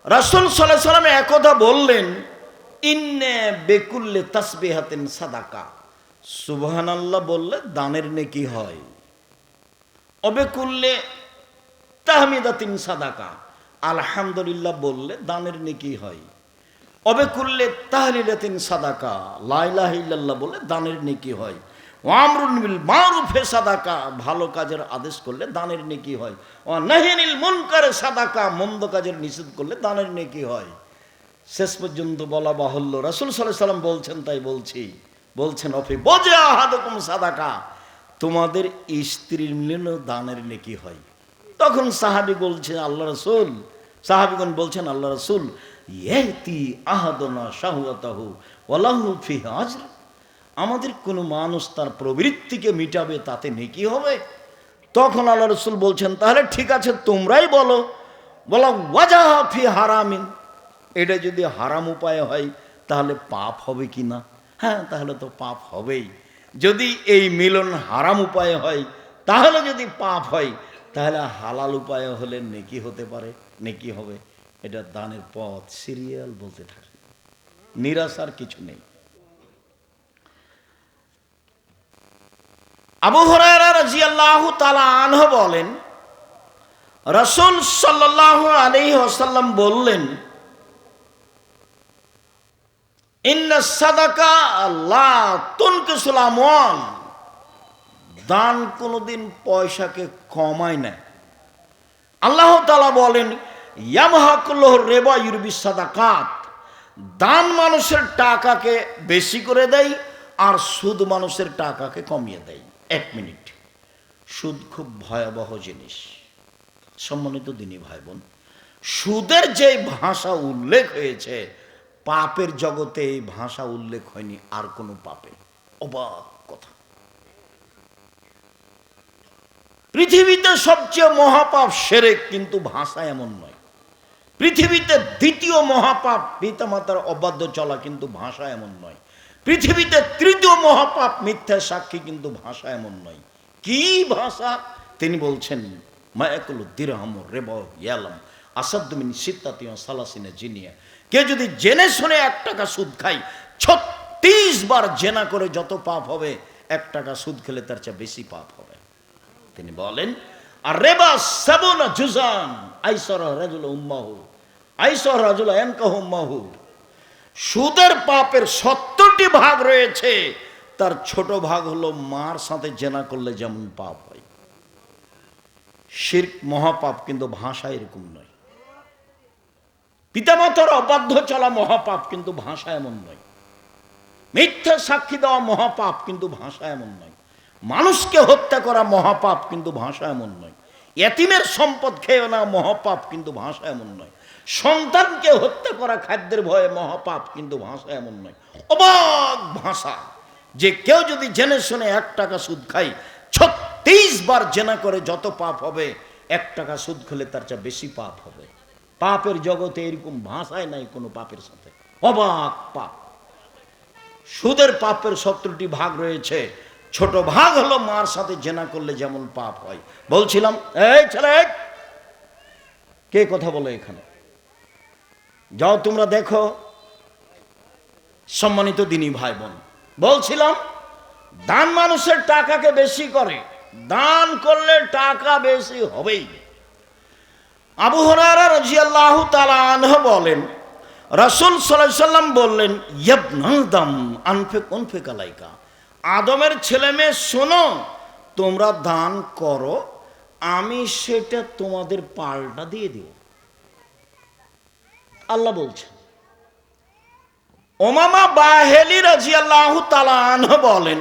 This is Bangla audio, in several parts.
রাসূল সাল্লাল্লাহু আলাইহি ওয়াসাল্লাম একদা বললেন, ইন্নে বেকুল্লে তাসবিহাতিন সাদাকা, সুবহানাল্লাহ বললে দানের নেকি হয়। অবেকুল্লে তাহমিদাতিন সাদাকা, আলহামদুলিল্লাহ বললে দানের নেকি হয়। অবেকুল্লে তাহলিলাতিন সাদাকা, লা ইলাহা ইল্লাল্লাহ বললে দানের নেকি হয়। ওয়ামরুন বিল মারুফে সাদাকা, ভালো কাজের আদেশ করলে দানের নেকি হয়। ওয়া নাহিনিল মুনকারে সাদাকা, মন্দ কাজের নিষেধ করলে দানের নেকি হয়। শেষ পর্যন্ত বলা বাহুল্য, রাসূল সাল্লাল্লাহু আলাইহি ওয়াসাল্লাম বলছেন, তাই বলছেন অফি বজে আহাদুকুম সাদাকা, তোমাদের স্ত্রীর মিলনও দানের নেকি হয়। তখন সাহাবীগণ বলছেন আল্লাহ রাসূল, ইয়াতি আহাদুনা শাহওয়াতাহু ওয়ালাহু ফিহি আজর, আমাদের কোনো মানুষ তার প্রবৃত্তিকে মিটাবে, তাতে নেকি হবে। তখন আল্লাহ রাসূল বলছেন, তাহলে ঠিক আছে, তোমরাই বলো ওয়াজাহা ফি হারামিন, এটা যদি হারাম উপায় হয় তাহলে পাপ হবে কি না? হ্যাঁ, তাহলে তো পাপ হবেই। যদি এই মিলন হারাম উপায়ে হয়, তাহলে যদি পাপ হয়, তাহলে হালাল উপায়ে হলে নেকি হতে পারে, নেকি হবে। এটা দানের পথ সিরিয়াল বলতে থাকে, নিরাশার কিছু নেই। আবু হুরায়রা রাদিয়াল্লাহু তাআলা আনহু বলেন, রাসূল সাল্লাল্লাহু আলাইহি ওয়াসাল্লাম বললেন, ইন্না সাদাকা লা তুনকিসুল আমওয়াল, দান কোনোদিন পয়সাকে কমায় না। আল্লাহ তাআলা বলেন, ইয়ামহাকুল্লাহু রিবা ইউরবিস সাদাকাত, দান মানুষের টাকাকে বেশি করে দেয় আর সুদ মানুষের টাকাকে কমিয়ে দেয়। এক মিনিট, সুদ খুব ভয়াবহ জিনিস। সম্মানিত দিনী ভাই বোন, সুদের যে ভাষা উল্লেখ হয়েছে, পাপের জগতে এই ভাষা উল্লেখ হয়নি আর কোনো পাপে। অবাক কথা, পৃথিবীতে সবচেয়ে মহাপাপ শিরক, কিন্তু ভাষা এমন নয়। পৃথিবীতে দ্বিতীয় মহাপাপ পিতামাতার অবাধ্য চলা, কিন্তু ভাষা এমন নয়। পৃথিবীতে তৃতীয় মহাপাপ মিথ্যা সাক্ষী, কিন্তু ভাষা এমন নয়। কি ভাষা? তিনি বলছেন, মায়াকুল দিরহাম রিবা ইয়ালাম আসাদ্দু মিন সিত্তাতি ওয়া সালাসিনা জিনিয়া, কে যদি জেনে শুনে 1 টাকা সুদ খায়, 36 বার জেনা করে যত পাপ হবে, 1 টাকা সুদ খেলে তার চেয়ে বেশি পাপ হবে। তিনি বলেন, আর রিবা সাবুনা জুজান আইসারা রাজুল উম্মাহু আইসারা রাজুল আনকাহু উম্মাহু, সুদের পাপের 70টি ভাগ রয়েছে, তার ছোট ভাগ হলো মার সাথে জেনা করলে যেমন পাপ হয়। শিরক মহাপাপ, কিন্তু ভাষা এরকম নয়। পিতামাতার অবাধ্য চলা মহাপাপ, কিন্তু ভাষা এমন নয়। মিথ্যা সাক্ষী দেওয়া মহাপাপ, কিন্তু ভাষা এমন নয়। মানুষকে হত্যা করা মহাপাপ, কিন্তু ভাষা এমন নয়। এতিমের সম্পদ খেয়ে নেওয়া মহাপাপ, কিন্তু ভাষা এমন নয়। সন্তানকে হত্যা করা খাদ্যের ভয়ে মহাপাপ, কিন্তু ভাষা এমন নয়। অবাক ভাষা, যে কেউ যদি জেনে শুনে 1 টাকা সুদ খায়, 36 বার জেনা করে যত পাপ হবে, 1 টাকা সুদ খেলে তার চেয়ে বেশি পাপ হবে। পাপের জগতে এরকম ভাষায় নাই কোনো পাপের সাথে। অবাক পাপ। সুদের পাপের 70টি ভাগ রয়েছে, ছোট ভাগ হলো মার সাথে জেনা করলে যেমন পাপ হয়। বলছিলাম, এই ছেলে, কে কথা বলে এখানে? যাও তোমরা দেখো। সম্মানিত দিনী ভাই বোন, বলছিলাম, দান মানুষের টাকাকে বেশি করে, দান করলে টাকা বেশি হবেই। আবু হুরায়রা রাদিয়াল্লাহু তাআলা আনহু বলেন, রাসূল সাল্লাল্লাহু আলাইহি ওয়াসাল্লাম বললেন, ইবনে আদম আনফিক আলাইকা, আদমের ছেলে মেয়ে শোনো, তোমরা দান করো, আমি সেটা তোমাদের পাল্টা দিয়ে দিব। আল্লাহ বলছেন। উমামা বাহিলি রাদিয়াল্লাহু তাআলা আনহু বলেন,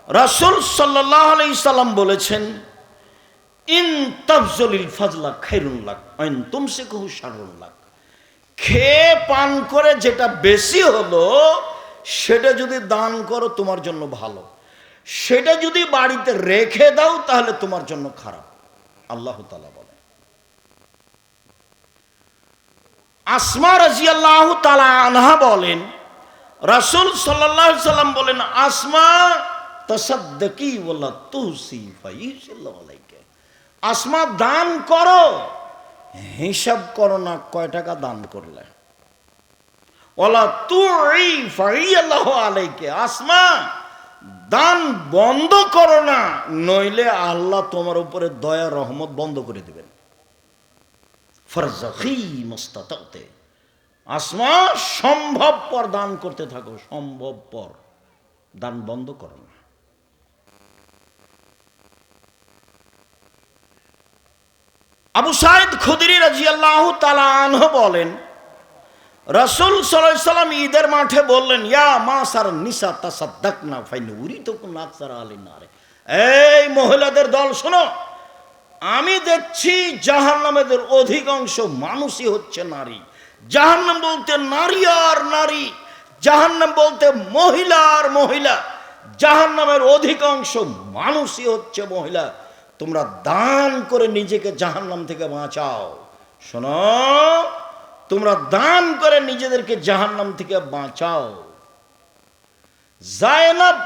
রাসূল সাল্লাল্লাহু আলাইহি সাল্লাম বলেছেন, ইন তাফজলিল ফাজলা খায়রুন লাক ওয়া ইন তুমসিকুহু শাররুন লাক, খেয়ে পান করে যেটা বেশি হলো, সেটা যদি দান করো তোমার জন্য ভালো, সেটা যদি বাড়িতে রেখে দাও তাহলে তোমার জন্য খারাপ। আল্লাহ তাআলা বলেন। আসমা রাদিয়াল্লাহু তাআলা আনহা বলেন, রাসূল সাল্লাল্লাহু আলাইহি সাল্লাম বলেন, আসমা তাসাদ্দাকি ওয়ালা তুসি ফাইসাল্লাহু আলাইকা, আসমা দান করো, হিসাব করো না কয় টাকা দান করলে। ওলা তুই ফাইয়াল্লাহু আলাইকে, আসমা দান বন্ধ করো না, নইলে আল্লাহ তোমার উপরে দয়া রহমত বন্ধ করে দিবেন। ফারজাকি মুস্তাতাতে, আসমা সম্ভবপর দান করতে থাকো, সম্ভবপর দান বন্ধ করো না। আবু সাইদ খুদরি রাদিয়াল্লাহু তাআলা আনহু বলেন, রাসূল সাল্লাল্লাহু আলাইহি সাল্লাম ঈদের মাঠে বললেন, ইয়া মাসার নিসা তাসাদ্দাকনা ফাইনুরিতুকুম আকসার আলিন নার। এই মহিলাদের দল শোনো, আমি দেখছি জাহান্নামের অধিকাংশ মানুষই হচ্ছে নারী। জাহান্নাম বলতে নারী আর নারী, জাহান্নাম বলতে মহিলা আর মহিলা, জাহান্নামের অধিকাংশ মানুষই হচ্ছে মহিলা। তোমরা দান করে নিজেকে জাহান্নাম থেকে বাঁচাও। শোনো, তোমরা দান করে নিজেদেরকে জাহান্নাম থেকে বাঁচাও। জায়নাব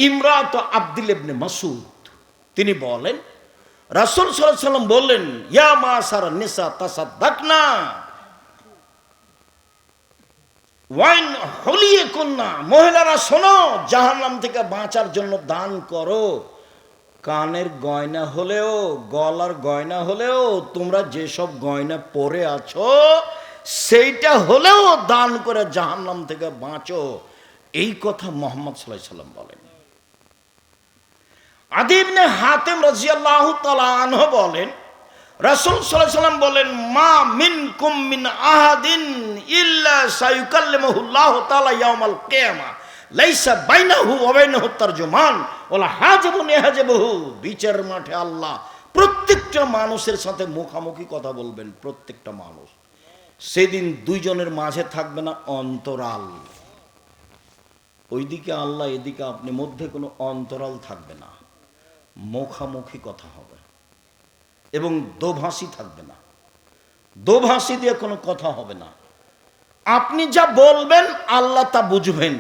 ইমরাত আব্দুল ইবনে মাসউদ তিনি বলেন, রাসূল সাল্লাল্লাহু আলাইহি সাল্লাম বললেন, ইয়া মাসার নিসা তাসাদ্দাকনা ওয়াইন হুলিয়াকুন্না, মহিলারা শোনো, জাহান্নাম থেকে বাঁচার জন্য দান করো। কানের গয়না হলেও, গলার গয়না হলেও, তোমরা যেসব গয়না পরে আছো সেইটা হলেও দান করে জাহান্নাম থেকে বাঁচো। এই কথা মুহাম্মদ সাল্লাল্লাহু আলাইহি সাল্লাম বলেন। আদি ইবনে হাতেম রাদিয়াল্লাহু তাআলা আনহু বলেন, রাসূল সাল্লাল্লাহু আলাইহি সাল্লাম বলেন, মা মিনকুম মিন আহাদিন ইল্লা সায়ুকাল্লিমুহুল্লাহু তাআলা ইয়াউমাল কিয়ামা লাইসা বাইনাহু ওয়া বাইনাহু তারজুমান ওয়ালা হাজিবুন ইয়াহজিবুহু। বিচারের মাঠে আল্লাহ প্রত্যেকটা মানুষের সাথে মুখামুখি কথা বলবেন। প্রত্যেকটা মানুষ, সেদিন দুইজনের মাঝে থাকবে না অন্তরাল। ওইদিকে আল্লাহ, এদিকে আপনি, মধ্যে কোনো অন্তরাল থাকবে না। মুখামুখি কথা হবে এবং দোভাষী থাকবে না। দোভাষী দিয়ে কোনো কথা হবে না। আপনি যা বলবেন আল্লাহ তা বুঝবেন,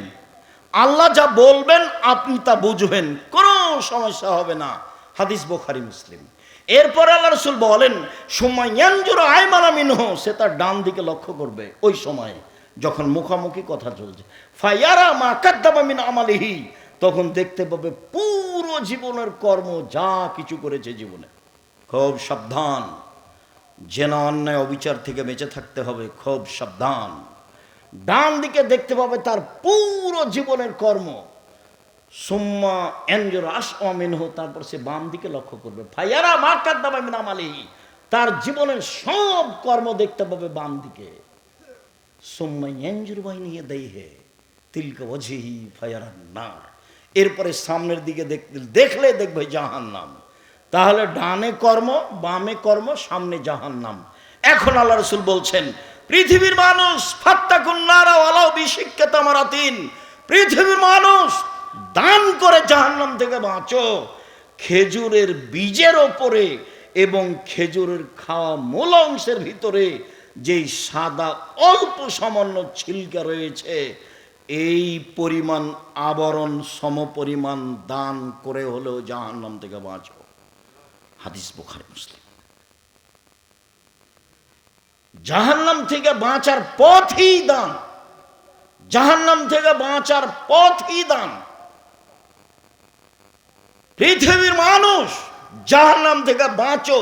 আল্লাহ যা বলবেন আপনি তা বুঝবেন, কোনো সমস্যা হবে না। হাদিস বুখারী মুসলিম। এরপর আল্লাহ রাসূল বলেন, সুমাইয়ানজুরু আইমানা মিনহু, সে তার ডান দিকে লক্ষ্য করবে ওই সময়ে যখন মুখামুখি কথা চলছে। ফায়ারা মা কাদ্দামা মিন আমালিহি, তখন দেখতে পাবে পুরো জীবনের কর্ম, যা কিছু করেছে জীবনে। খুব সাবধান, জেনা অন্যায় অবিচার থেকে বেঁচে থাকতে হবে, খুব সাবধান। ডান দিকে দেখতে পাবে তার পুরো জীবনের কর্ম। সুম্মা এনজুর আসওয়া মিনহু, তারপর সে বাম দিকে লক্ষ্য করবে। ফায়ারা মা কাদ্দামা মিন আমালিহি, তার জীবনের সব কর্ম দেখতে পাবে বাম দিকে। সুম্মা এনজুর বাইনা ইয়াদাইহি তিলকা ওয়াজহি ফায়ারান নার, এরপরে সামনের দিকে দেখলে দেখবে জাহান্নাম। তাহলে ডানে কর্ম, বামে কর্ম, সামনে জাহান্নাম। এখন আল্লাহ রাসূল বলছেন, পৃথিবীর মানুষ ফাত্তাকুন নারা ওয়ালাউ বিশিক্কাতি তামারাতিন, পৃথিবীর মানুষ দান করে জাহান্নাম থেকে বাঁচো। খেজুরের বীজের ওপরে এবং খেজুরের খাওয়া মূল অংশের ভিতরে যেই সাদা অল্প সামান্য ছিলকা রয়েছে, এই পরিমাণ আবরণ সমপরিমাণ দান করে হলেও জাহান্নাম থেকে বাঁচো। হাদিস বুখারী মুসলিম। জাহান্নাম থেকে বাঁচার পথই দান, জাহান্নাম থেকে বাঁচার পথই দান। পৃথিবীর মানুষ জাহান্নাম থেকে বাঁচো,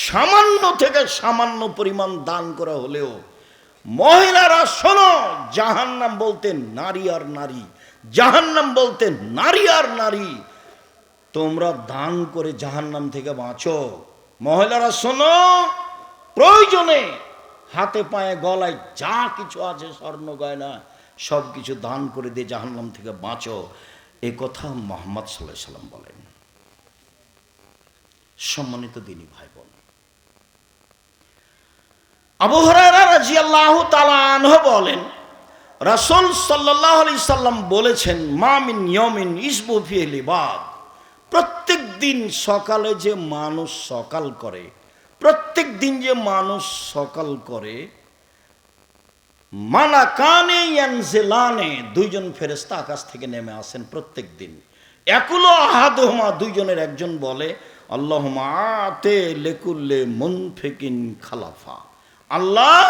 সামান্য থেকে সামান্য পরিমাণ দান করা হলেও। মহিলারা শোনো, জাহান্নাম বলতে নারী আর নারী, জাহান্নাম বলতে নারী আর নারী। তোমরা দান করে জাহান্নাম থেকে বাঁচো। মহিলারা শোনো, প্রয়োজনে হাতে পায়ে গলায় যা কিছু আছে স্বর্ণ গয়না সব কিছু দান করে দিয়ে জাহান্নাম থেকে বাঁচো। এ কথা মুহাম্মদ সাল্লাল্লাহু আলাইহি সাল্লাম বলেন। সম্মানিত দিনী ভাই বোন, আবু হুরায়রা রাদিয়াল্লাহু তাআলা আনহু বলেন, রাসূল সাল্লাল্লাহু আলাইহি সাল্লাম বলেছেন, মা মিন ইয়াউমিন ইসবু ফিহিল ইবাদ, প্রত্যেক দিন সকালে যে মানুষ সকাল করে, প্রত্যেক দিন যে মানুষ সকাল করে, মালাকানে ইয়ানজিলানে, দুইজন ফেরেশতা আকাশ থেকে নেমে আসেন প্রত্যেক দিন। একুলো আহাদুহুমা, দুইজনের একজন বলে, আল্লাহুম্মা আতে লিকুল্লি মুনফিকিন খালাফা। আল্লাহ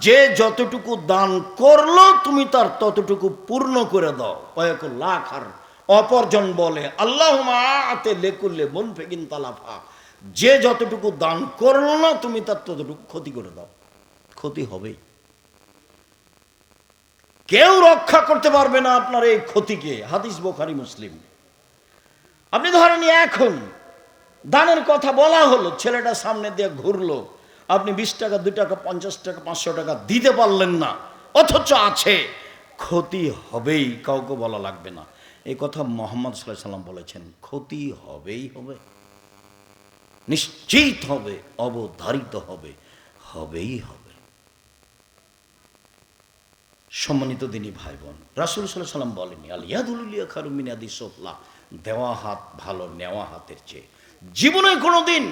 যে যতটুকু দান করলো তুমি তার ততটুকু পূর্ণ করে দাও। ওয়াকুল্লাহ খার। অপরজন বলে আল্লাহুম্মা আতে লিকুল্লি মুনফিকিন তালাফা, যে যতটুকু দান করলো না তুমি তার ততটুকু ক্ষতি করে দাও। ক্ষতি হবেই, কেউ রক্ষা করতে পারবে না আপনার এই ক্ষতিকে। হাদিস বুখারী মুসলিম। আপনি ধরেন এখন দানের কথা বলা হলো, ছেলেটা সামনে দিয়ে ঘুরলো, আপনি 20 টাকা 2 টাকা 50 টাকা 500 টাকা দিতে পারলেন না, অথচ আছে, ক্ষতি হবেই, কাউকে বলা লাগবে না। এই কথা মুহাম্মদ সাল্লাল্লাহু আলাইহি সাল্লাম বলেছেন, ক্ষতি হবেই হবে, নিশ্চিত হবে, অবধারিত হবে, হবেই হবে। সম্মানিত দিনী ভাই বোন, রাসূল সাল্লাল্লাহু আলাইহি সাল্লাম বলেন আল ইয়াদুল উলিয়া খায়রুম মিন ইয়াদিস সুফলা, দেওয়া হাত ভালো নেওয়া হাতের চেয়ে। জীবনে কোনোদিন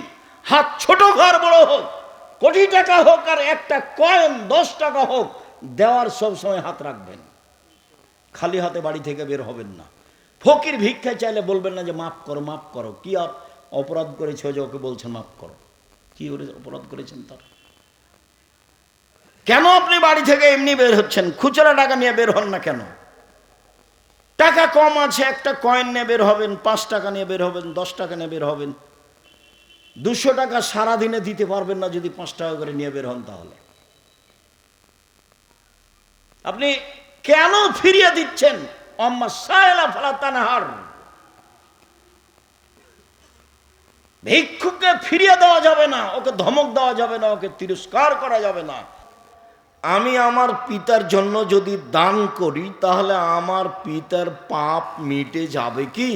হাত ছোট ঘর বড় হোক, কোটি টাকা হোক আর একটা কয়েন 10 টাকা হোক, দেওয়ার সব সময় হাত রাখবেন। খালি হাতে বাড়ি থেকে বের হবেন না। ফকির ভিক্ষা চাইলে বলবেন না যে মাফ করো মাফ করো। কি অপরাধ করেছে যে ওকে বলছেন মাফ করো? কি অপরাধ করেছেন তার? কেন আপনি বাড়ি থেকে এমনি বের হচ্ছেন? খুচরা টাকা নিয়ে বের হন না কেন? টাকা কম আছে, একটা কয়েন নিয়ে বের হবেন, 5 টাকা নিয়ে বের হবেন, 10 টাকা নিয়ে বের হবেন। 200 টাকা সারাদিনে দিতে পারবেন না যদি 5 টাকা করে নিয়ে বের হন। তাহলে আপনি কেন ফিরিয়ে দিচ্ছেন? আম্মা সায়লা ফালা তানহার। ভিক্ষুককে ফিরিয়ে দেওয়া যাবে না, ওকে ধমক দেওয়া যাবে না, ওকে তিরস্কার করা যাবে না। আমি আমার পিতার জন্য যদি দান করি তাহলে আমার পিতার পাপ মিটে যাবে কি?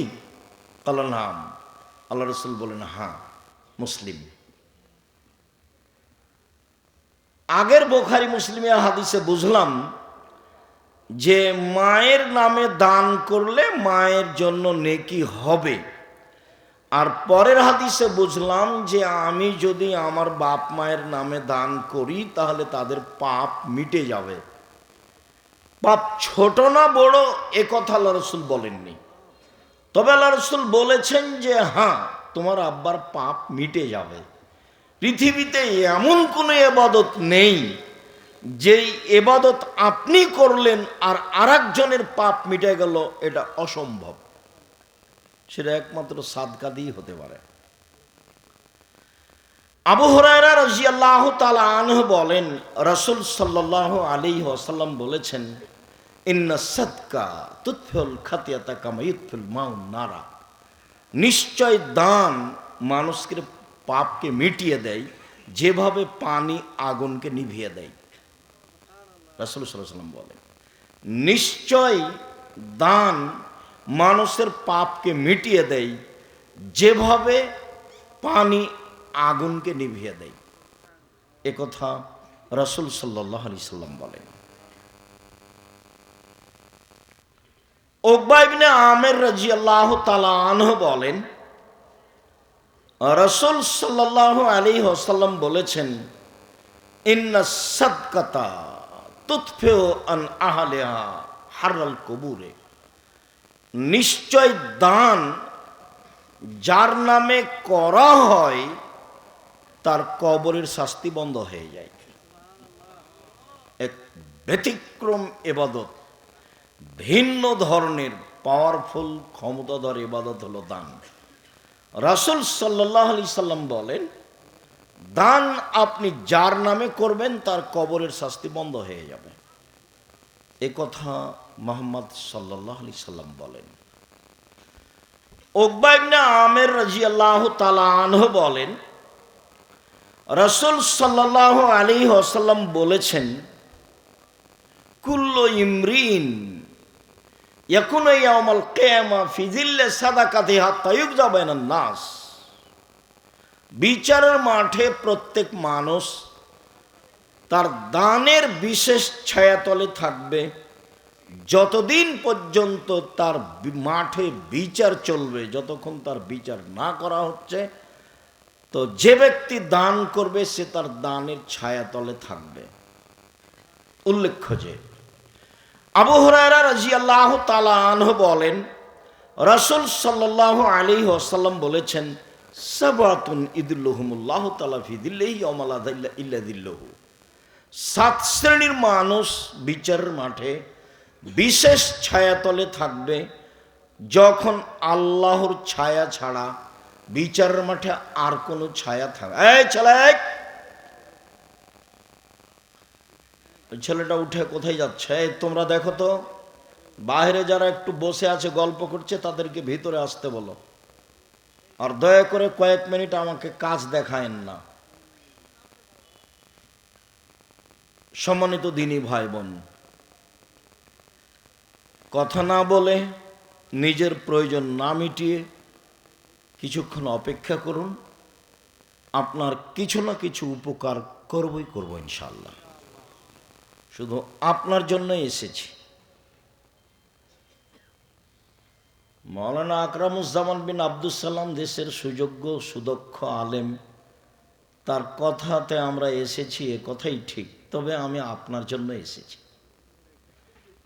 আল্লাহ নাম আল্লাহ রাসূল বলেন হ্যাঁ। মুসলিম। আগের বুখারী মুসলিমের হাদিসে বুঝলাম যে মায়ের নামে দান করলে মায়ের জন্য নেকি হবে, আর পরের হাদিসে বুঝলাম যে আমি যদি আমার বাপ মায়ের নামে দান করি তাহলে তাদের পাপ মিটে যাবে। পাপ ছোট না বড় এ কথা আল্লাহ রাসূল বলেননি, তবে আল্লাহ রাসূল বলেছেন যে হ্যাঁ তোমার আব্বার পাপ মিটে যাবে। পৃথিবীতে এমন কোনো ইবাদত নেই যেই ইবাদত আপনি করলেন আর আরেকজনের পাপ মিটে গেল, এটা অসম্ভব। সেটা একমাত্র সাদকা দিয়ে হতে পারে। আবু হুরায়রা রাদিয়াল্লাহু তাআলা আনহু বলেন রাসূল সাল্লাল্লাহু আলাইহি ওয়াসাল্লাম বলেছেন ইন্না সাদকা তুতফিউল খাতিয়াতা কামা ইউতফিল মাউন নারা, নিশ্চয় দান মানুষকে পাপকে মিটিয়ে দেয় যেভাবে পানি আগুনকে নিভিয়ে দেয়। রাসূল সাল্লাল্লাহু আলাইহি ওয়াসাল্লাম বলেন নিশ্চয় দান মানুষের পাপকে মিটিয়ে দেয় যেভাবে পানি আগুনকে নিভিয়ে দেয়। এ কথা রাসূল সাল্লাল্লাহু আলাইহি সাল্লাম বলেন। উকবা ইবনে আমির রাদিয়াল্লাহু তাআলা আনহু বলেন রাসূল সাল্লাল্লাহু আলাইহি ওয়াসাল্লাম বলেছেন ইন্না সাদকাতা তুতফিউ আন আহলিহা হাররাল কুবুরে, নিশ্চয় দান যার নামে করা হয় তার কবরের শাস্তি বন্ধ হয়ে যায়। এক ব্যতিক্রম ইবাদত, ভিন্ন ধরনের পাওয়ারফুল ক্ষমতাধর ইবাদত হলো দান। রাসূল সাল্লাল্লাহু আলাইহি সাল্লাম বলেন দান আপনি যার নামে করবেন তার কবরের শাস্তি বন্ধ হয়ে যাবে। এ কথা মুহাম্মদ সাল্লাল্লাহু আলাইহি সাল্লাম বলেন। উকবা ইবনে আমির রাদিয়াল্লাহু তাআলা আনহু বলেন রাসূল সাল্লাল্লাহু আলাইহি ওয়াসাল্লাম বলেছেন কুল্লু ইমরিন ইয়াকুনু ইয়াউমাল কিয়ামা ফি যিল্লি সাদাকাতি হাত্তা ইউকজা বাইনান নাস, বিচারের মাঠে প্রত্যেক মানুষ তার দানের বিশেষ ছায়াতলে থাকবে যতদিন পর্যন্ত তার মাঠে বিচার চলবে। যতক্ষণ তার বিচার না করা হচ্ছে তো যে ব্যক্তি দান করবে সে তার দানের ছায়াতলে থাকবে। উল্লেখ্য যে আবু হুরায়রা রাদিয়াল্লাহু তাআলা আনহু বলেন রাসূল সাল্লাল্লাহু আলাইহি ওয়াসাল্লাম বলেছেন সাবাতুন ইদুল্লাহুমুল্লাহু তাআলা ফি দিল্লিহি ওয়া লা দিল্লা ইল্লা দিল্লুহু। 7 শ্রেণীর মানুষ বিচারের মাঠে বিশেষ ছায়াতলে থাকবে, যখন আল্লাহর ছায়া ছাড়া বিচারের মাঠে আর কোনো ছায়া থাকবে। এই ছেলে, ছেলেটা উঠে কোথায় যাচ্ছে? তোমরা দেখো তো, বাইরে যারা একটু বসে আছে গল্প করছে তাদেরকে ভিতরে আসতে বলো, আর দয়া করে কয়েক মিনিট আমাকে কাজ দেখায়েন না। সম্মানিত দিনী ভাই বোন, কথা না বলে, নিজের প্রয়োজন না মিটিয়ে কিছুক্ষণ অপেক্ষা করুন। আপনার কিছু না কিছু উপকার করবই করব ইনশাআল্লাহ। শুধু আপনার জন্যই এসেছি। মাওলানা আকরামুজ্জামান বিন আব্দুস সালাম দেশের সুযোগ্য সুদক্ষ আলেম, তার কথাতে আমরা এসেছি, এ কথাই ঠিক। তবে আমি আপনার জন্য এসেছি,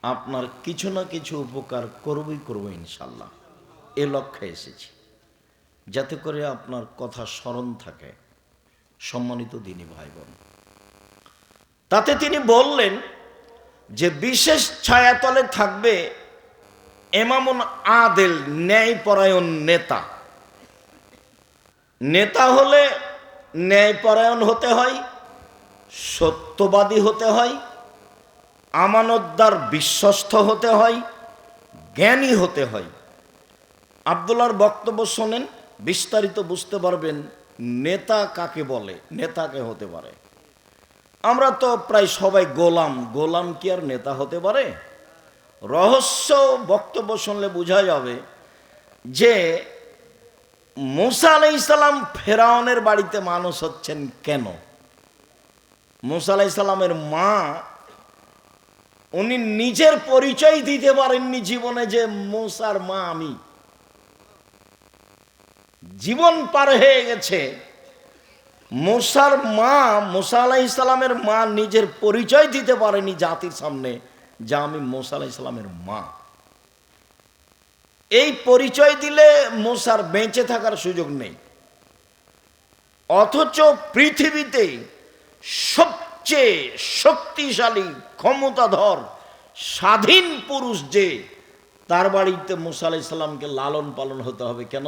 আপনার কিছু না কিছু উপকার করবই করব ইনশাল্লাহ। এ লক্ষ্যে এসেছি, যাতে করে আপনার কথা স্মরণ থাকে। সম্মানিত দিনী ভাই বোন, তাতে তিনি বললেন যে বিশেষ ছায়াতলে থাকবে ইমামুন আদেল, ন্যায়পরায়ণ নেতা। নেতা হলে ন্যায়পরায়ণ হতে হয়, সত্যবাদী হতে হয়, আমানতদার বিশ্বস্ত হতে হয়, জ্ঞানী হতে হয়। আব্দুল্লাহর বক্তব্য শোনেন, বিস্তারিত বুঝতে পারবেন নেতা কাকে বলে, নেতাকে হতে পারে। আমরা তো প্রায় সবাই গোলাম, গোলাম কি আর নেতা হতে পারে? রহস্য বক্তব্য শুনলে বোঝা যাবে যে মূসা আলাইহিস সালাম ফেরাউনের বাড়িতে মানুষ হচ্ছেন কেন। মূসা আলাইহিস সালামের মা, উনি নিজের পরিচয় দিতে পারেননি জীবনে যে মূসার মা আমি। জীবন পার হয়ে গেছে, মূসার মা, মূসা আলাইহিস সালামের মা নিজের পরিচয় দিতে পারেনি জাতির সামনে যে আমি মূসা আলাইহিস সালামের মা। এই পরিচয় দিলে মূসার বেঁচে থাকার সুযোগ নেই। অথচ পৃথিবীতে সবচেয়ে শক্তিশালী, ক্ষমতাধর, স্বাধীন পুরুষ যে, তার বাড়িতে মূসা আলাইহিস সালামকে লালন পালন হতে হবে কেন?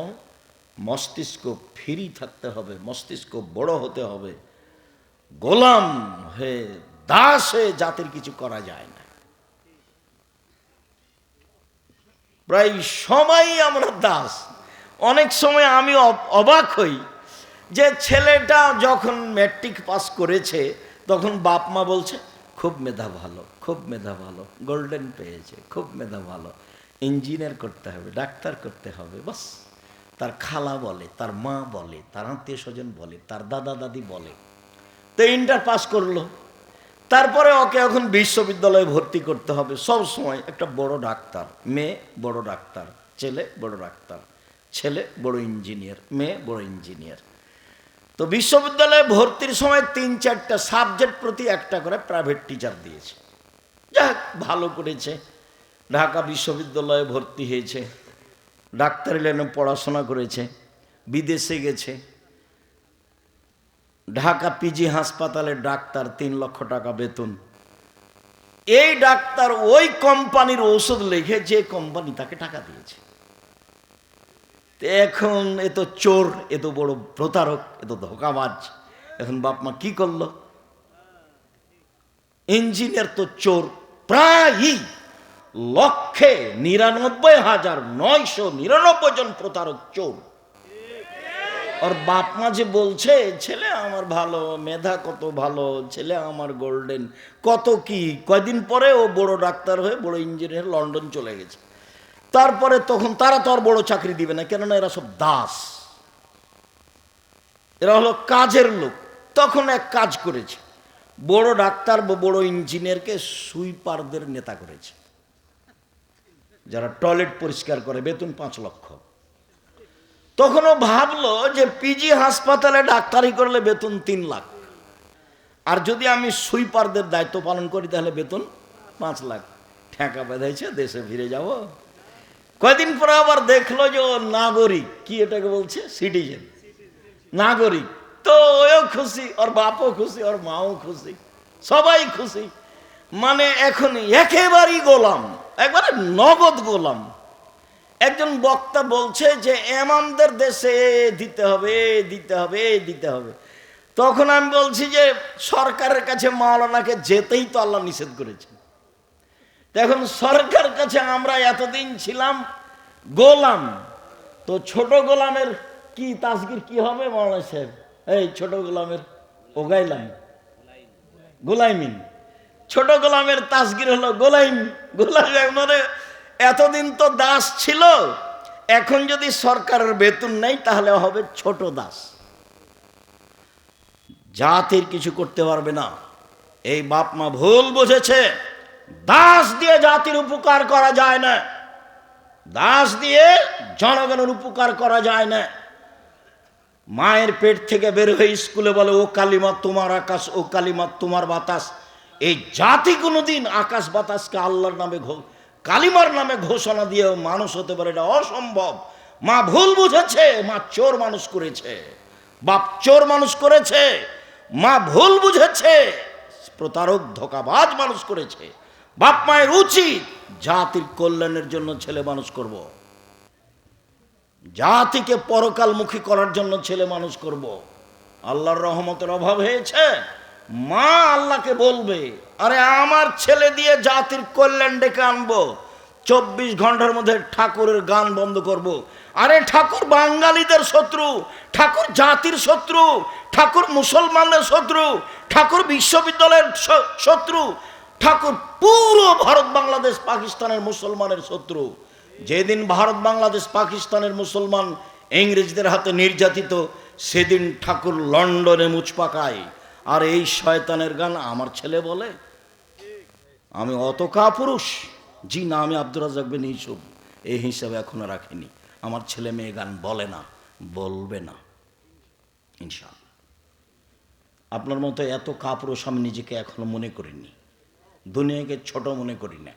মস্তিষ্ক ফ্রি থাকতে হবে, মস্তিষ্ক বড় হতে হবে। গোলাম হয়ে, দাস হয়ে জাতির কিছু করা যায় না। প্রায় সবাই আমরা দাস। অনেক সময় আমি অবাক হই যে ছেলেটা যখন ম্যাট্রিক পাস করেছে তখন বাপ মা বলছে খুব মেধা ভালো, খুব মেধা ভালো, গোল্ডেন পেয়েছে, খুব মেধা ভালো, ইঞ্জিনিয়ার করতে হবে, ডাক্তার করতে হবে। বাস, তার খালা বলে, তার মা বলে, তার আত্মীয় স্বজন বলে, তার দাদা দাদি বলে। তো ইন্টার পাস করলো, তারপরে ওকে এখন বিশ্ববিদ্যালয়ে ভর্তি করতে হবে। সব সময় একটা বড় ডাক্তার, মেয়ে বড় ডাক্তার, ছেলে বড় ডাক্তার, ছেলে বড় ইঞ্জিনিয়ার, মেয়ে বড় ইঞ্জিনিয়ার। তো বিশ্ববিদ্যালয়ে ভর্তির সময় 3-4টা সাবজেক্ট প্রতি একটা করে প্রাইভেট টিচার দিয়েছে। যাক, ভালো করেছে, ঢাকা বিশ্ববিদ্যালয়ে ভর্তি হয়েছে, ডাক্তারি লাইনে পড়াশোনা করেছে, বিদেশে গেছে। ঢাকা পিজি হাসপাতালে ডাক্তার, 3 লক্ষ টাকা বেতন। এই ডাক্তার ওই কোম্পানির ঔষধ লেখে যে কোম্পানি তাকে টাকা দিয়েছে। এখন এ তো চোর, এ তো বড় প্রতারক, এ তো ধোঁকাবাজ। এখন বাপ মা কি করলো? ইঞ্জিনিয়ার তো চোর, প্রায় 1,99,999 জন প্রতারক চোর। ওর বাপ মা যে বলছে ছেলে আমার ভালো, মেধা কত ভালো, ছেলে আমার গোল্ডেন, কত কি, কয়দিন পরে ও বড় ডাক্তার হয়ে বড় ইঞ্জিনিয়ার লন্ডন চলে গেছে। তারপরে তখন তারা তো আর বড় চাকরি দিবে না, কেননা এরা সব দাস, এরা হলো কাজের লোক। তখন এক কাজ করেছে, বড় ডাক্তার বা বড় ইঞ্জিনিয়ারকে সুইপারদের নেতা করেছে, যারা টয়লেট পরিষ্কার করে, বেতন 5 লক্ষ। তখনও ভাবলো যে পিজি হাসপাতালে ডাক্তারি করলে বেতন 3 লাখ, আর যদি আমি সুইপারদের দায়িত্ব পালন করি তাহলে বেতন 5 লাখ। ঠেকা বেঁধেছে, দেশে ফিরে যাব। কয়দিন পরে আবার দেখলো যে ও নাগরিক, কি এটাকে বলছে, সিটিজেন। নাগরিক। তো ওও খুশি, ওর বাপও খুশি, ওর মাও খুশি, সবাই খুশি। মানে এখন একেবারেই গোলাম, একবারে নগদ গোলাম। একজন বক্তা বলছে যে এমামদের দেশে দিতে হবে, দিতে হবে, দিতে হবে। তখন আমি বলছি যে সরকারের কাছে মাওলানাকে যেতেই তো আল্লাহ নিষেধ করেছে। এখন সরকারের কাছে আমরা এতদিন ছিলাম গোলাম, তো ছোট গোলামের কি তাসগির কি হবে মাওলানা সাহেব? এই ছোট গোলামের ওগাইলাম, গোলাইমিন। ছোট গোলামের তাসগির হলো গোলাইম। গোলাম মানে এতদিন তো দাস ছিল, এখন যদি সরকারের বেতন নেই তাহলে হবে ছোট দাস। জাতির কিছু করতে পারবে না। এই বাপ মা ভুল বুঝেছে। দাস দিয়ে জাতির উপকার করা যায় না, দাস দিয়ে জনগণের উপকার করা যায় না। মায়ের পেট থেকে বের হয়ে স্কুলে বলে ও কালিমা তোমার আকাশ, ও কালিমা তোমার বাতাস। এই জাতি কোনোদিন আকাশ বাতাসকে আল্লাহর নামে কালিমার নামে ঘোষণা দিয়ে মানুষ হতে পারে, এটা অসম্ভব। মা ভুল বুঝেছে, মা চোর মানুষ করেছে, বাপ চোর মানুষ করেছে, মা ভুল বুঝেছে, প্রতারক ধোঁকাবাজ মানুষ করেছে। বাপ মায়ের উচিত জাতির কল্যাণের জন্য ছেলে মানুষ করব, জাতিকে পরকালমুখী করার জন্য ছেলে মানুষ করব। আল্লাহর রহমতের অভাব হয়েছে, মা আল্লাহকে বলবে আরে আমার ছেলে দিয়ে জাতির কল্যাণ ডেকে আনবো, 24 ঘন্টার মধ্যে ঠাকুরের গান বন্ধ করব। আরে ঠাকুর বাঙালিদের শত্রু, ঠাকুর জাতির শত্রু, ঠাকুর মুসলমানদের শত্রু, ঠাকুর বিশ্ববিদ্যালয়ের শত্রু, ঠাকুর পুরো ভারত বাংলাদেশ পাকিস্তানের মুসলমানের শত্রু। যেদিন ভারত বাংলাদেশ পাকিস্তানের মুসলমান ইংরেজদের হাতে নির্যাতিত, সেদিন ঠাকুর লন্ডনে মুচ পাকায়। আর এই শয়তানের গান আমার ছেলে বলে। আমি অত কাপুরুষ? জি না, আমি আব্দুর রাজ্জাক বিন ইউসুফ এই হিসাবে এখনো রাখিনি। আমার ছেলে মেয়ে গান বলে না, বলবে না ইনশাআল্লাহ। আপনার মতো এত কাপুরুষ আমি নিজেকে এখনো মনে করিনি। দুনিয়াকে ছোট মনে করি না,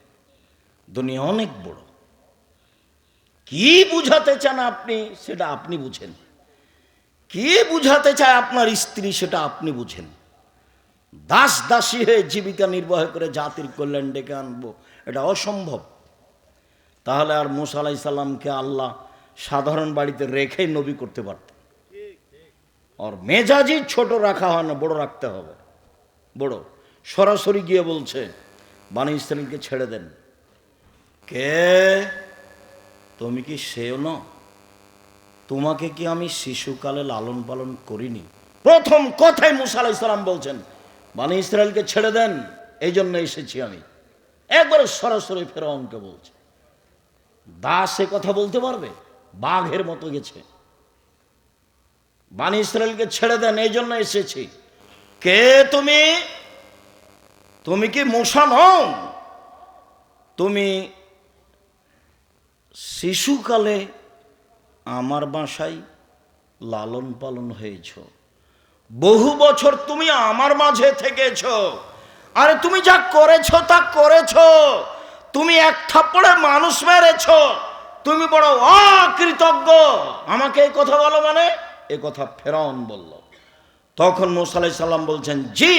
দুনিয়া অনেক বড়। কি বুঝাতে চান আপনি সেটা আপনি বুঝেন, কি বুঝাতে চায় আপনার স্ত্রী সেটা আপনি বুঝেন। দাস দাসী হয়ে জীবিকা নির্বাহ করে জাতির কল্যাণ ডেকে আনবো, এটা অসম্ভব। তাহলে আর মুসা আলাইহিস সালামকে আল্লাহ সাধারণ বাড়িতে রেখে নবী করতে পারতেন। আর মেজাজি ছোট রাখা হয় না, বড় রাখতে হবে, বড়। সরাসরি গিয়ে বলছে বনী ইসরাইলকে ছেড়ে দেন। কে তুমি? কি সেও না? তোমাকে কি আমি শিশুকালে লালন পালন করিনি? প্রথম কথাই মুসা আলাইহিস সালাম বলছেন বনী ইসরাইলকে ছেড়ে দেন, এই জন্য এসেছি আমি। একবারে সরাসরি ফেরাউনকে বলছে। দাস এ কথা বলতে পারবে? বাঘের মতো গেছে। বনী ইসরাইলকে ছেড়ে দেন, এই জন্য এসেছি। কে তুমি? তুমি কি মূসা নও? তুমি শিশুকালে আমার বাসায় লালন পালন হয়েছ, বহু বছর তুমি আমার মাঝে থেকেছ। আরে তুমি যা করেছ তা করেছ, তুমি এক থাপ্পড়ে মানুষ মেরেছ, তুমি বড় অকৃতজ্ঞ। আমাকে এই কথা বলো মানে? এ কথা ফেরাউন বলল। তখন মুসা আলাইহিস সালাম বলছেন জি,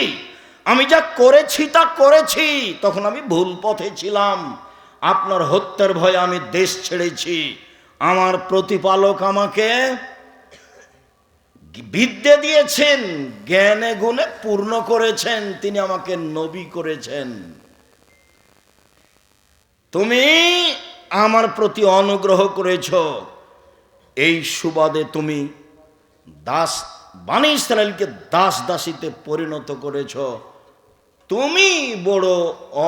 আমি যা করেছি তা করেছি, তখন আমি ভুল পথে ছিলাম, আপনার হত্যার ভয়ে আমি দেশ ছেড়েছি। আমার প্রতিপালক আমাকে বিদ্যে দিয়েছেন, জ্ঞানে গুণে পূর্ণ করেছেন, তিনি আমাকে নবী করেছেন। তুমি আমার প্রতি অনুগ্রহ করেছ, এই সুবাদে তুমি দাস বনী ইসরাইলকে দাস দাসীতে পরিণত করেছ। তুমি বড়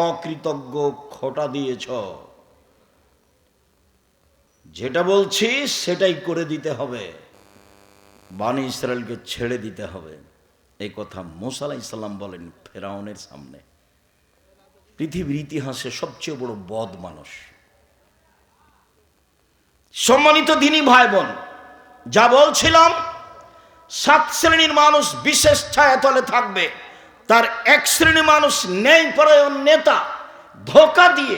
অকৃতজ্ঞ, খোঁটা দিয়েছ। যেটা বলছি সেটাই করে দিতে হবে, বনী ইসরাইলকে ছেড়ে দিতে হবে। এই কথা মুসা আলাইহিস সালাম বলেন ফেরাউনের সামনে। পৃথিবীর ইতিহাসে সবচেয়ে বড় বদ মানুষ। সম্মানিত দ্বীনি ভাই বোন, যা বলছিলাম, 7 শ্রেণীর মানুষ বিশেষ ছায়াতলে থাকবে। তার 1 শ্রেণী মানুষ ন্যায় পরায়ণ নেতা, ধোঁকা দিয়ে,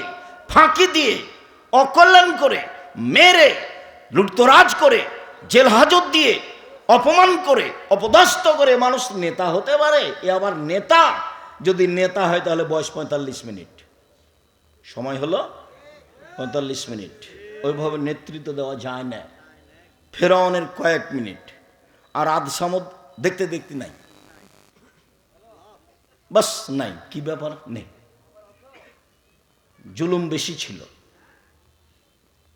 ফাঁকি দিয়ে, অকল্যাণ করে, মেরে, লুটতরাজ করে, জেল হাজত দিয়ে, অপমান করে অপদস্থ করে মানুষ নেতা হতে পারে? এ আবার নেতা, যদি নেতা হয় তাহলে বয়স 45 মিনিট, সময় হলো 45 মিনিট, ওইভাবে নেতৃত্ব দেওয়া যায় না। ফেরাউনের কয়েক মিনিট, আর আদ সামদ দেখতে দেখতে নাই, বাস নাই, কি ব্যাপার নেই, জুলুম বেশি ছিল।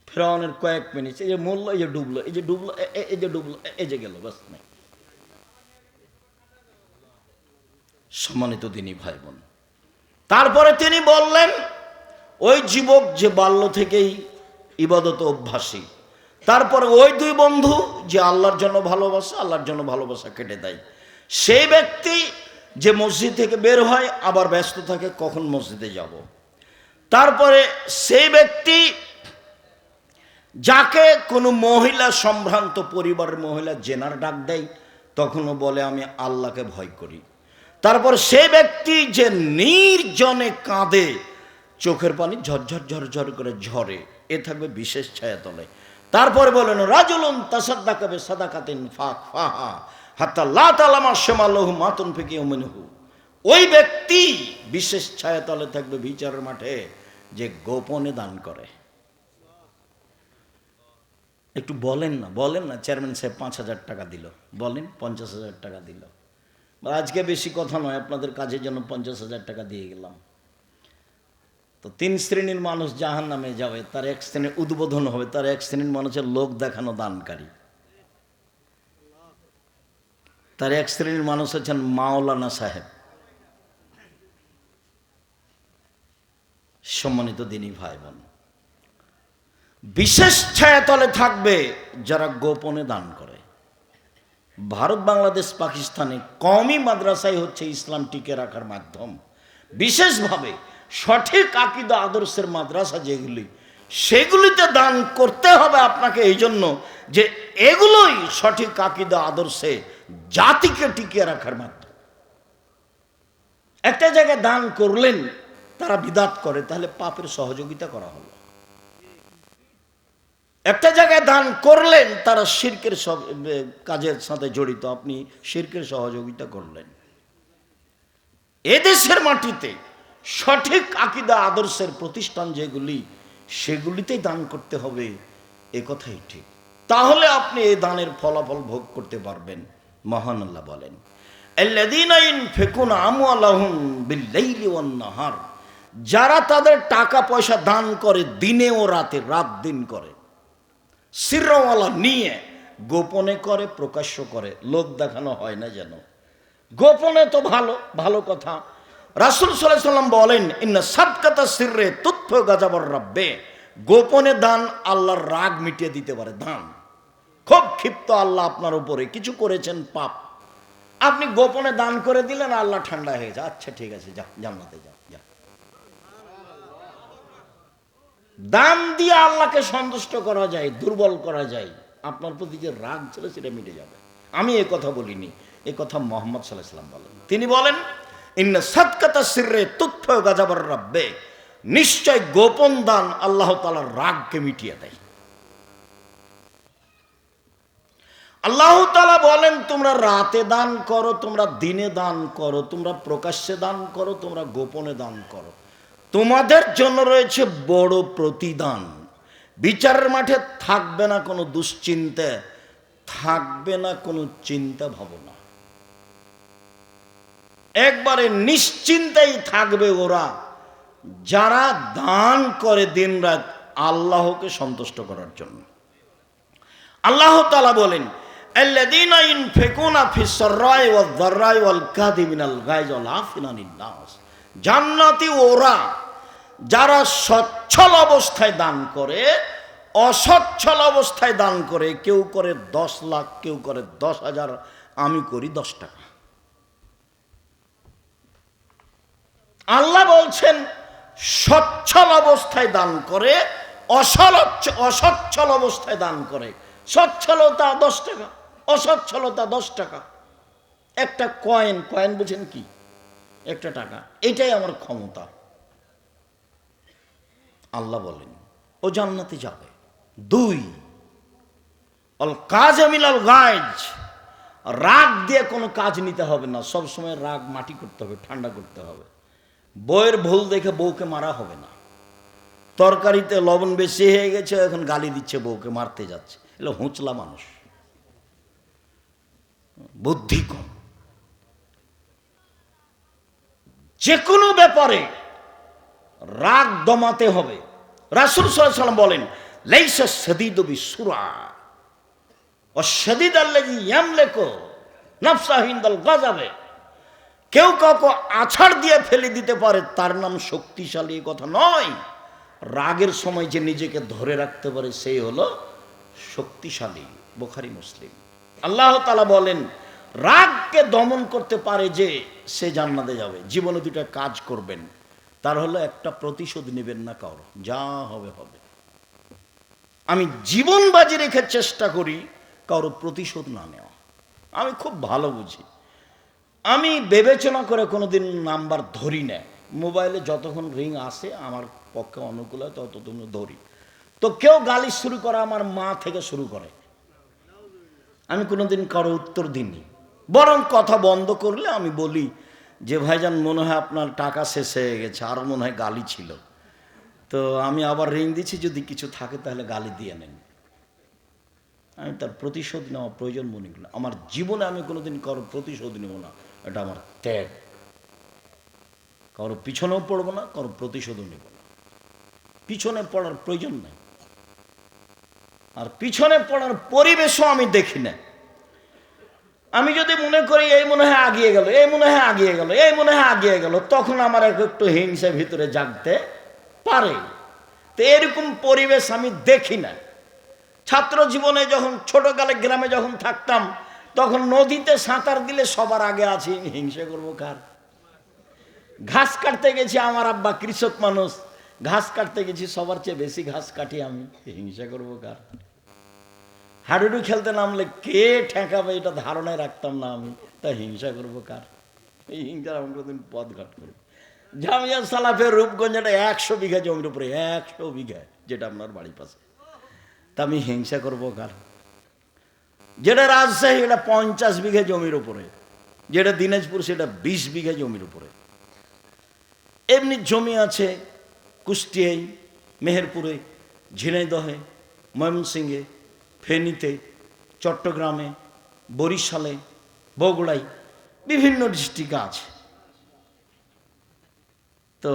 ফেরাউনের কয়েক মিনিট, এই যে মরল, এই যে ডুবলো, এই যে ডুবলো, এই যে ডুবলো, এই যে গেল, বাস নাই। সম্মানিত দিনী ভাই বোন, তারপরে তিনি বললেন, ওই যুবক যে বাল্য থেকেই ইবাদত অভ্যাসী, তারপরে ওই দুই বন্ধু যে আল্লাহর জন্য ভালোবাসা, আল্লাহর জন্য ভালোবাসা কেটে দেয়, সেই ব্যক্তি যে মসজিদ থেকে বের হয় আবার ব্যস্ত থাকে কখন মসজিদে যাব। তারপরে সেই ব্যক্তি যাকে কোনো মহিলা, সম্ভ্রান্ত পরিবারের মহিলা জেনার ডাক দেয়, তখনও বলে আমি আল্লাহকে ভয় করি। তারপর সেই ব্যক্তি যে নির্জনে কাঁদে, চোখের পানি ঝরঝর ঝরঝর করে ঝরে, এ থাকবে বিশেষ ছায়াতলে। তারপরে বলেন রাজুলুন তাসাদ্দাকা বিসাদাকাতিন ফাহা হাত্তা লা তালামা শিমালুহু মা তুনফিকু ইয়ামিনুহু, ওই ব্যক্তি বিশেষ ছায়াতলে থাকবে বিচারের মাঠে যে গোপনে দান করে। একটু বলেন না চেয়ারম্যান সাহেব 5,000 টাকা দিল, বলেন 50,000 টাকা দিল, আজকে বেশি কথা নয়, আপনাদের কাজের জন্য 50,000 টাকা দিয়ে গেলাম। তো 3 শ্রেণীর মানুষ জাহান্নামে যাবে, তার এক শ্রেণীর উদ্বোধন হবে, তার এক শ্রেণীর মানুষের লোক দেখানো দানকারী, তার এক শ্রেণীর মানুষ হচ্ছেন মাওলানা সাহেব। সম্মানিত দিনী ভাই বোন, বিশেষ ছায়াতলে থাকবে যারা গোপনে দান করে। ভারত, বাংলাদেশ, পাকিস্তানে কওমি মাদ্রাসাই হচ্ছে ইসলাম টিকে রাখার মাধ্যম। বিশেষভাবে সঠিক আকীদা আদর্শের মাদ্রাসা যেগুলি, সেগুলিতে দান করতে হবে আপনাকে, এই জন্য যে এগুলোই সঠিক আকীদা আদর্শে জাতিকে টিকিয়ে রাখার মাধ্যম। একটা জায়গায় দান করলেন, তারা বিদাত করে, তাহলে পাপের সহযোগিতা করা হলো। একটা জায়গায় দান করলেন, তারা শিরকের কাজের সাথে জড়িত, আপনি শিরকের সহযোগিতা করলেন। এদেশের মাটিতে সঠিক আকীদা আদর্শের প্রতিষ্ঠান যেগুলি, সেগুলিতেই দান করতে হবে, এ কথাই ঠিক। তাহলে আপনি এই দানের ফলাফল ভোগ করতে পারবেন। মহান আল্লাহ বলেন, আল্লাযীনা ইউনফিকুনা আমওয়ালাহুম বিল-লাইলি ওয়ান-নাহার, যারা তাদের টাকা পয়সা দান করে দিনে ও রাতে, রাত দিন করে, সিরওয়ালা নিয়ে, গোপনে করে প্রকাশ্য করে, লোক দেখানো হয় না যেন। গোপনে তো ভালো, ভালো কথা। রাসূল সাল্লাল্লাহু আলাইহি ওয়াসাল্লাম বলেন, ইন্না সাদকাতা সিররে তুতফু গাযাবার রাব্বে, গোপনে দান আল্লাহর রাগ মিটিয়ে দিতে পারে। দান, খুব ক্ষিপ্ত আল্লাহ আপনার উপরে, কিছু করেছেন পাপ, আপনি গোপনে দান করে দিলেন, আল্লাহ ঠান্ডা হয়ে যায়, আচ্ছা ঠিক আছে, যা জান্নাতে যা। দান দিয়ে আল্লাহকে সন্তুষ্ট করা যায়, দুর্বল করা যায়, আপনার প্রতি যে রাগ ছিল সেটা মিটে যাবে। আমি এ কথা বলিনি, এ কথা মুহাম্মদ সাল্লাল্লাহু আলাইহি ওয়াসাল্লাম বলেন। তিনি বলেন, ইন্না সাদকাতা সিররে তুতফু গাযাবার রাব্বে, নিশ্চয় গোপন দান আল্লাহ তাআলার রাগকে মিটিয়ে দেয়। আল্লাহ তাআলা বলেন, তোমরা রাতে দান করো, তোমরা দিনে দান করো, তোমরা প্রকাশ্যে দান করো, তোমরা গোপনে দান করো, তোমাদের জন্য রয়েছে বড় প্রতিদান। বিচারের মাঠে থাকবে না কোনো দুশ্চিন্তা, থাকবে না কোনো চিন্তা ভাবনা, একবারে নিশ্চিন্তাই থাকবে ওরা যারা দান করে দিন রাত আল্লাহকে সন্তুষ্ট করার জন্য। আল্লাহ তাআলা বলেন, আল্লাযীনা ইউনফিকুনা ফিস-সাররাই ওয়ায-যাররাই ওয়াল কাযিমিনাল গায়জ ওয়াল আফিনা আনিন নাস, জান্নাতি ওরা যারা সচ্ছল অবস্থায় দান করে, অসচ্ছল অবস্থায় দান করে, কেউ করে 10 লাখ, কেউ করে 10,000, আমি করি 10 টাকা। আল্লাহ বলছেন সচ্ছল অবস্থায় দান করে, অসচ্ছল অবস্থায় দান করে। সচ্ছলতা 10 টাকা, অসচ্ছলতা 10 টাকা। একটা কয়েন, কয়েন বুঝেন কি? একটা টাকা, এটাই আমার ক্ষমতা। আল্লাহ বলেন ও জান্নাতে যাবে। 2, অল কাযিমিনাল গায়জ, রাগ দিয়ে কোনো কাজ নিতে হবে না, সবসময় রাগ মাটি করতে হবে, ঠান্ডা করতে হবে। বউয়ের ভুল দেখে বউকে মারা হবে না। তরকারিতে লবণ বেশি হয়ে গেছে, এখন গালি দিচ্ছে, বউকে মারতে যাচ্ছে, এগুলো হুঁচলা মানুষ, বুদ্ধি কম। যে কোনো ব্যাপারে রাগ দমাতে হবে। রাসূল সাল্লাল্লাহু আলাইহি ওয়াসাল্লাম বলেন, লাইসা শাদীদু বিসুরা ওয়া শাদীদ আল্লাযী ইয়ামলিকু নাফসাহু ইনদাল গাযাবে। কেউ কাউকে আছাড় দিয়ে ফেলে দিতে পারে, তার নাম শক্তিশালী কথা নয়। রাগের সময় যে নিজেকে ধরে রাখতে পারে সেই হলো শক্তিশালী। বুখারী মুসলিম। আল্লাহ তাআলা বলেন, রাগকে দমন করতে পারে যে সে জান্নাতে যাবে। জীবনে দুটো কাজ করবেন, তার হলো একটা, প্রতিশোধ নেবেন না কারো, যা হবে হবে। আমি জীবন বাজি রেখে চেষ্টা করি কারো প্রতিশোধ না নেওয়া। আমি খুব ভালো বুঝি, আমি বিবেচনা করে কোনোদিন নাম্বার ধরি না। মোবাইলে যতক্ষণ রিং আসে আমার পক্ষে অনুকূল হয় ততক্ষণ ধরি। তো কেউ গালি শুরু করে আমার মা থেকে শুরু করে, আমি কোনোদিন কারো উত্তর দিইনি। বরং কথা বন্ধ করলে আমি বলি যে ভাইজান মনে হয় আপনার টাকা শেষ হয়ে গেছে, আরও মনে হয় গালি ছিল, তো আমি আবার রিং দিচ্ছি, যদি কিছু থাকে তাহলে গালি দিয়ে নেন। আমি তার প্রতিশোধ নেওয়া প্রয়োজন মনে করি। আমার জীবনে আমি কোনোদিন কারো প্রতিশোধ নেব না, এটা আমার ত্যাগ। কারো পিছনেও পড়বো না, কারো প্রতিশোধও নেব না। পিছনে পড়ার প্রয়োজন নেই, আর পিছনে পড়ার পরিবেশও আমি দেখি না। আমি যদি মনে করি এই মনে হয় আগিয়ে গেল, এই মনে হয় আগিয়ে গেল, এই মনে হয় আগিয়ে গেল, তখন আমার একটু হিংসা ভিতরে জাগতে পারে। তো এরকম পরিবেশ আমি দেখি না। ছাত্র জীবনে যখন ছোটকালে গ্রামে যখন থাকতাম, তখন নদীতে সাঁতার দিলে সবার আগে আছি, হিংসা করবো কার? ঘাস কাটতে গেছি, আমার আব্বা কৃষক মানুষ, ঘাস কাটতে গেছি, সবার চেয়ে বেশি ঘাস কাটি আমি, হিংসা করবো কার? হাডুডু খেলতে নামলে কে ঠেকাবে এটা ধারণায় রাখতাম না আমি, তা হিংসা করবো কার? এই হিংসার আমি কোনদিন পথ ঘাট করি। জামিয়া সালাফের রূপগঞ্জ, এটা 100 বিঘা জমির উপরে, 100 বিঘা, যেটা আপনার বাড়ির পাশে, তা আমি হিংসা করবো কার? যেটা রাজশাহী, এটা 50 বিঘা জমির উপরে, যেটা দিনাজপুর সেটা 20 বিঘা জমির উপরে। এমনি জমি আছে কুষ্টিয়ায়, মেহেরপুরে, ঝিনাইদহে, ময়মনসিংহে, ফেনীতে, চট্টগ্রামে, বরিশালে, বগুড়ায়, বিভিন্ন ডিস্ট্রিক্টে আছে। তো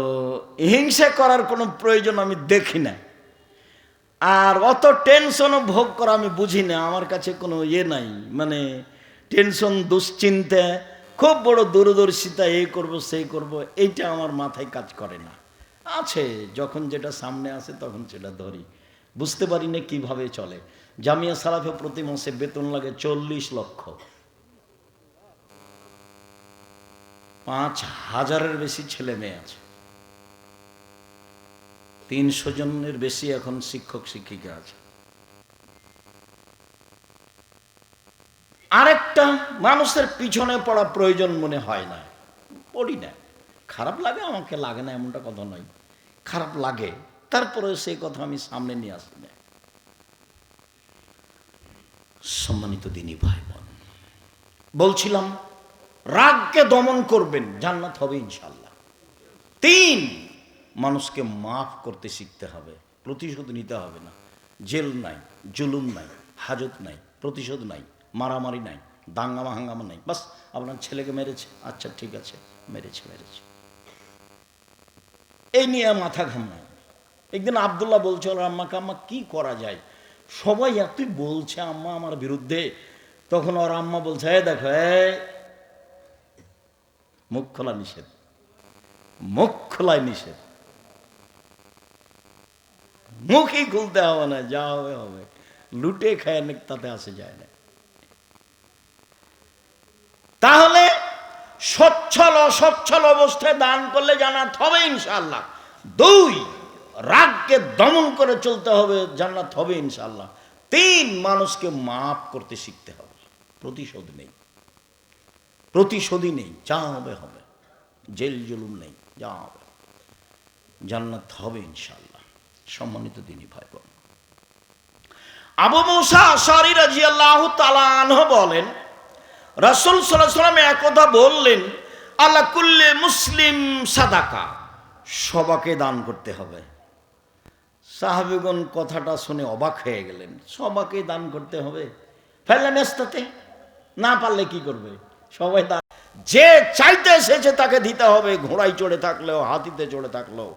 হিংসা করার কোনো প্রয়োজন আমি দেখি না, আর অত টেনশনও ভোগ করা আমি বুঝি না। আমার কাছে কোনো নাই, মানে টেনশন, দুশ্চিন্তা, খুব বড় দূরদর্শিতা, এই করব সেই করব, এইটা আমার মাথায় কাজ করে না। আছে, যখন যেটা সামনে আসে তখন সেটা ধরি, বুঝতে পারি না কীভাবে চলে। জামিয়া সালাফে প্রতি মাসে বেতন লাগে 40 লক্ষ, 5000-এর বেশি ছেলে মেয়ে আছে, 300 জনের বেশি এখন শিক্ষক শিক্ষিকা আছে। আরেকটা, মানুষের পিছনে পড়া প্রয়োজন মনে হয় না, পড়ি না। খারাপ লাগে, আমাকে লাগে না এমনটা কথা নয়, খারাপ লাগে, তারপরে সেই কথা আমি সামনে নিয়ে আসি না। সম্মানিত দিনী ভাই বোন, বলছিলাম রাগকে দমন করবেন, জান্নাত হবে ইনশাআল্লাহ। 3, মানুষকে মাফ করতে শিখতে হবে, প্রতিশোধ নিতে হবে না। জেল নাই, জুলুম নাই, হাজত নাই, প্রতিশোধ নাই, মারামারি নাই, দাঙ্গামা হাঙ্গামা নাই। বাস আপনার ছেলেকে মেরেছে, আচ্ছা ঠিক আছে, মেরেছে, এই নিয়ে মাথা ঘামায়। একদিন আব্দুল্লাহ বলছে ওর আম্মাকে, আম্মা কি করা যায়, সবাই এতই বলছে আম্মা আমার বিরুদ্ধে। তখন ওর আম্মা বলছে, দেখো মুখ খোলা নিষেধ, মুখ খোলায় নিষেধ, মুখই খুলতে হবে না, যা হবে হবে, লুটে খায় না, তাতে আসে যায় না। তাহলে সচ্ছল অসচ্ছল অবস্থায় দান করলে জান্নাত হবে ইনশাআল্লাহ। 2, রাগকে দমন করে চলতে হবে, জান্নাত হবে ইনশাআল্লাহ। 3, মানুষকে মাফ করতে শিখতে হবে, প্রতিশোধ নেই, প্রতিশোধই নেই, যা হবে হবে, জেল জুলুম নেই, যা হবে, জান্নাত হবে ইনশাআল্লাহ। সম্মানিত দিনী ভাই বোন, আবু মুসা আশআরী রাদিয়াল্লাহু তাআলা আনহু বলেন, রাসূল সাল্লাল্লাহু আলাইহি ওয়াসাল্লাম একদা বললেন, আলা কুল্লি মুসলিম সাদাকা, সবাকে দান করতে হবে। সাহাবীগণ কথাটা শুনে অবাক হয়ে গেলেন, সবাকে দান করতে হবে? ফেলে নেস্তাতে, না পারলে কি করবে? সবাই দান, যে চাইতে এসেছে তাকে দিতে হবে, ঘোড়ায় চড়ে থাকলেও হাতিতে চড়ে থাকলেও।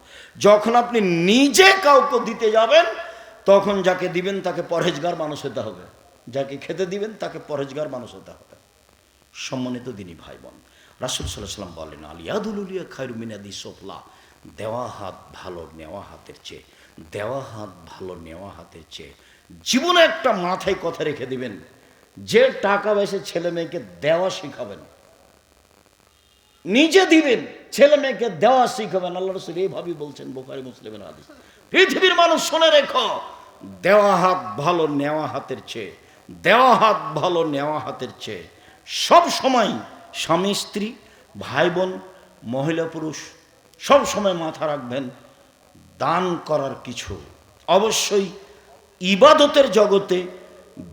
যখন আপনি নিজে কাউকে দিতে যাবেন, তখন যাকে দিবেন তাকে পরহেজগার মানুষ হতে হবে, যাকে খেতে দিবেন তাকে পরহেজগার মানুষ হতে হবে। সম্মানিত দিনী ভাই বোন, রাসূল সাল্লাল্লাহু আলাইহি ওয়াসাল্লাম বলেন, আলিয়াদুল উলিয়া খায়রু মিনাদি সুফলা, দেওয়া হাত ভালো নেওয়া হাতের চেয়ে, দেওয়া হাত ভালো নেওয়া হাতের চেয়ে। জীবনে একটা মাথায় কথা রেখে দিবেন, যে টাকা পয়সা ছেলে মেয়েকে দেওয়া শিখাবেন, নিজে দিবেন, ছেলে মেয়েকে দেওয়া শিখাবেন। আল্লাহ রাসূল এইভাবেই বলছেন, বুখারী মুসলিমের হাদিস। পৃথিবীর মানুষ শুনে রেখো, দেওয়া হাত ভালো নেওয়া হাতের চেয়ে, দেওয়া হাত ভালো নেওয়া হাতের চেয়ে। সব সময় স্বামী স্ত্রী ভাই বোন মহিলা পুরুষ সব সময় মাথা রাখবেন, দান করার কিছু অবশ্যই ইবাদতের জগতে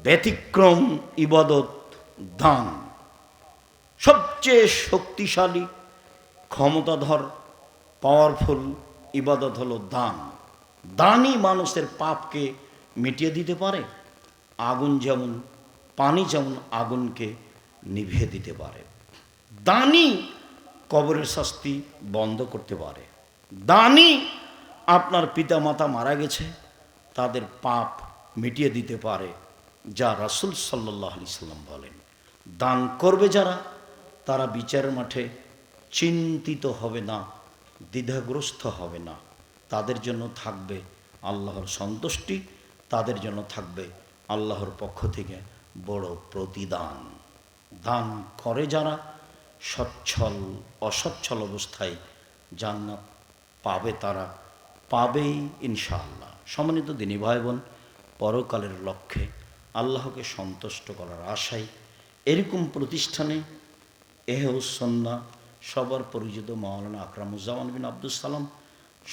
ব্যতিক্রম ইবাদত দান। সবচেয়ে শক্তিশালী ক্ষমতাধর পাওয়ারফুল ইবাদত হলো দান। দানই মানুষের পাপকে মিটিয়ে দিতে পারে। আগুন যেমন, পানি যেমন আগুনকে নিভিয়ে দিতে পারে, দানই কবরের শাস্তি বন্ধ করতে পারে। দানই আপনার পিতা মাতা মারা গেছে তাদের পাপ মিটিয়ে দিতে পারে, যা রাসূল সাল্লাল্লাহু আলাইহি সাল্লাম বলেন। দান করবে যারা, তারা বিচারের মাঠে চিন্তিত হবে না, দ্বিধাগ্রস্ত হবে না। তাদের জন্য থাকবে আল্লাহর সন্তুষ্টি, তাদের জন্য থাকবে আল্লাহর পক্ষ থেকে বড় প্রতিদান। দান করে যারা, সচ্ছল অসচ্ছল অবস্থায় জান্নাত পাবে, তারা পাবেই ইনশাআল্লাহ। সম্মানিত দিনী ভাই বোন, পরকালের লক্ষ্যে আল্লাহকে সন্তুষ্ট করার আশায় এরকম প্রতিষ্ঠানে এহউস সুন্নাহ সবার পরিচিত মাওলানা আকরামুজ্জামান বিন আব্দুস সালাম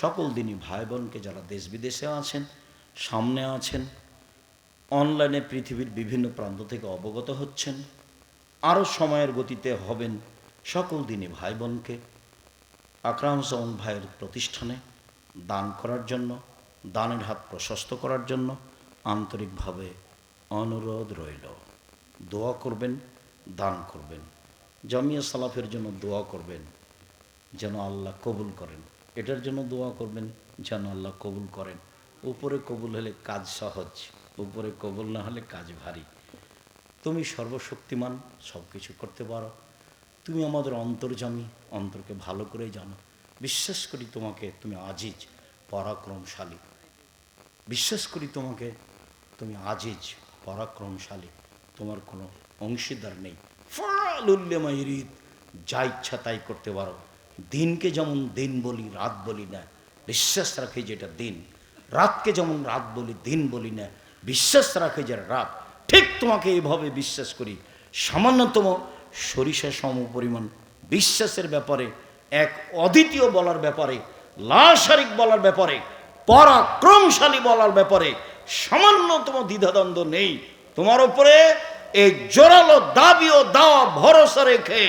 সকল দিনী ভাই বোনকে যারা দেশ বিদেশে আছেন, সামনে আছেন, অনলাইনে পৃথিবীর বিভিন্ন প্রান্ত থেকে অবগত হচ্ছেন, আরও সময়ের গতিতে হবেন, সকল দিনী ভাই বোনকে আকরামুজ্জামান ভাইয়ের প্রতিষ্ঠানে দান করার জন্য, দানের হাত প্রশস্ত করার জন্য আন্তরিকভাবে অনুরোধ রইল। দোয়া করবেন, দান করবেন, জামিয়া সালাফের জন্য দোয়া করবেন যেন আল্লাহ কবুল করেন, এটার জন্য দোয়া করবেন যেন আল্লাহ কবুল করেন। উপরে কবুল হলে কাজ সহজ, উপরে কবুল না হলে কাজ ভারী। তুমি সর্বশক্তিমান, সব কিছু করতে পারো, তুমি আমাদের অন্তর্যামী, অন্তরকে ভালো করে জানো। বিশ্বাস করি তোমাকে, তুমি আজিজ পরাক্রমশালী। বিশ্বাস করি তোমাকে, তুমি আজিজ পরাক্রমশালী, তোমার কোনো অংশীদার নেই। ফালুল্লিমা ইরিদ, যা ইচ্ছা তাই করতে পারো। দিনকে যেমন দিন বলি, রাত বলি না, বিশ্বাস রাখে যেটা দিন। রাতকে যেমন রাত বলি, দিন বলি না, বিশ্বাস রাখে যে রাত। ঠিক তোমাকে এইভাবে বিশ্বাস করি। সামান্যতম সরিষা সম পরিমাণ বিশ্বাসের ব্যাপারে, এক অদ্বিতীয় বলার ব্যাপারে, লাশারিক বলার ব্যাপারে, পরাক্রমশালী বলার ব্যাপারে সামান্যতম দ্বিধাদ্বন্দ্ব নেই। তোমার উপরে এই জোরালো দাবি ও দাওয়া ভরসা রেখে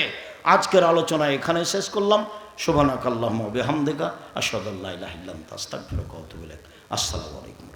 আজকের আলোচনা এখানে শেষ করলাম। সুবহানাকাল্লাহুম্মা ওয়া বিহামদিকা আশহাদু আল্লা ইলাহা ইল্লা আনতা আস্তাগফিরুকা ওয়া আতুবু ইলাইক। আসসালামু আলাইকুম।